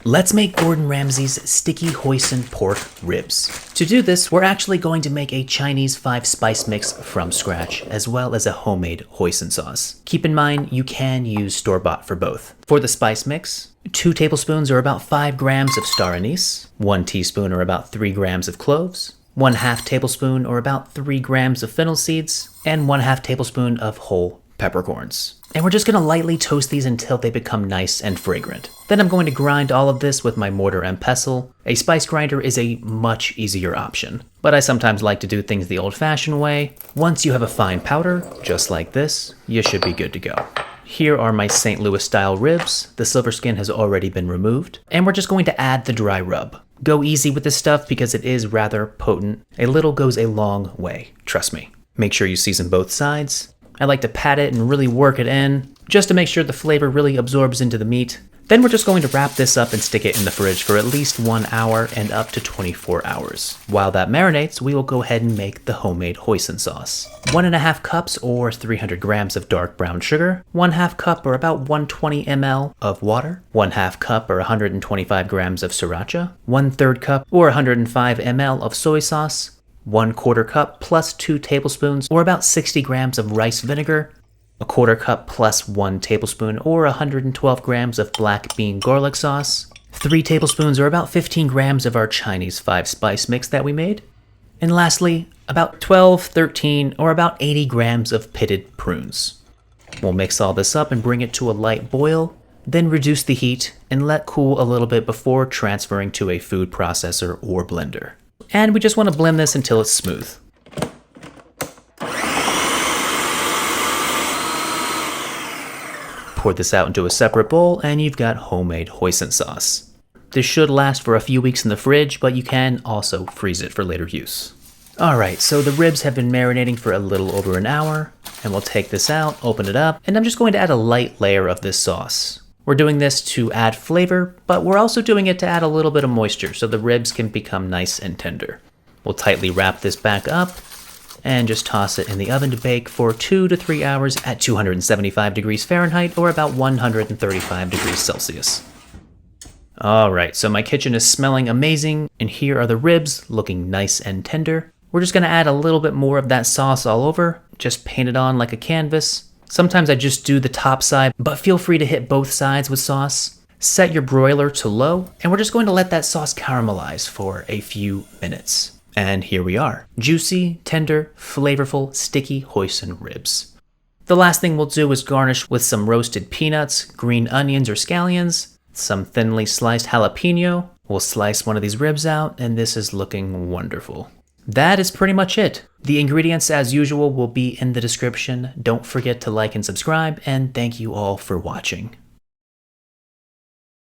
Let's make Gordon Ramsay's sticky hoisin pork ribs. To do this, we're actually going to make a Chinese 5-spice mix from scratch, as well as a homemade hoisin sauce. Keep in mind, you can use store-bought for both. For the spice mix, 2 tablespoons or about 5 grams of star anise, 1 teaspoon or about 3 grams of cloves, 1/2 tablespoon or about 3 grams of fennel seeds, and 1/2 tablespoon of whole peppercorns. And we're just gonna lightly toast these until they become nice and fragrant. Then I'm going to grind all of this with my mortar and pestle. A spice grinder is a much easier option, but I sometimes like to do things the old-fashioned way. Once you have a fine powder, just like this, you should be good to go. Here are my St. Louis style ribs. The silver skin has already been removed. And we're just going to add the dry rub. Go easy with this stuff because it is rather potent. A little goes a long way, trust me. Make sure you season both sides. I like to pat it and really work it in, just to make sure the flavor really absorbs into the meat. Then we're just going to wrap this up and stick it in the fridge for at least 1 hour and up to 24 hours. While that marinates, we will go ahead and make the homemade hoisin sauce. 1½ cups or 300 grams of dark brown sugar, 1/2 cup or about 120 ml of water, 1/2 cup or 125 grams of sriracha, 1/3 cup or 105 ml of soy sauce, 1/4 cup plus 2 tablespoons or about 60 grams of rice vinegar, 1/4 cup plus 1 tablespoon or 112 grams of black bean garlic sauce, 3 tablespoons or about 15 grams of our Chinese 5-spice mix that we made, and lastly, about 12, 13 or about 80 grams of pitted prunes. We'll mix all this up and bring it to a light boil, then reduce the heat and let cool a little bit before transferring to a food processor or blender. And we just want to blend this until it's smooth. Pour this out into a separate bowl and you've got homemade hoisin sauce. This should last for a few weeks in the fridge, but you can also freeze it for later use. Alright, so the ribs have been marinating for a little over an hour, and we'll take this out, open it up, and I'm just going to add a light layer of this sauce. We're doing this to add flavor, but we're also doing it to add a little bit of moisture so the ribs can become nice and tender. We'll tightly wrap this back up and just toss it in the oven to bake for 2 to 3 hours at 275 degrees Fahrenheit or about 135 degrees Celsius. Alright, so my kitchen is smelling amazing, and here are the ribs looking nice and tender. We're just gonna add a little bit more of that sauce all over, just paint it on like a canvas. Sometimes I just do the top side, but feel free to hit both sides with sauce. Set your broiler to low, and we're just going to let that sauce caramelize for a few minutes. And here we are, juicy, tender, flavorful, sticky hoisin ribs. The last thing we'll do is garnish with some roasted peanuts, green onions or scallions, some thinly sliced jalapeno. We'll slice one of these ribs out, and this is looking wonderful. That is pretty much it. The ingredients, as usual, will be in the description. Don't forget to like and subscribe, and thank you all for watching.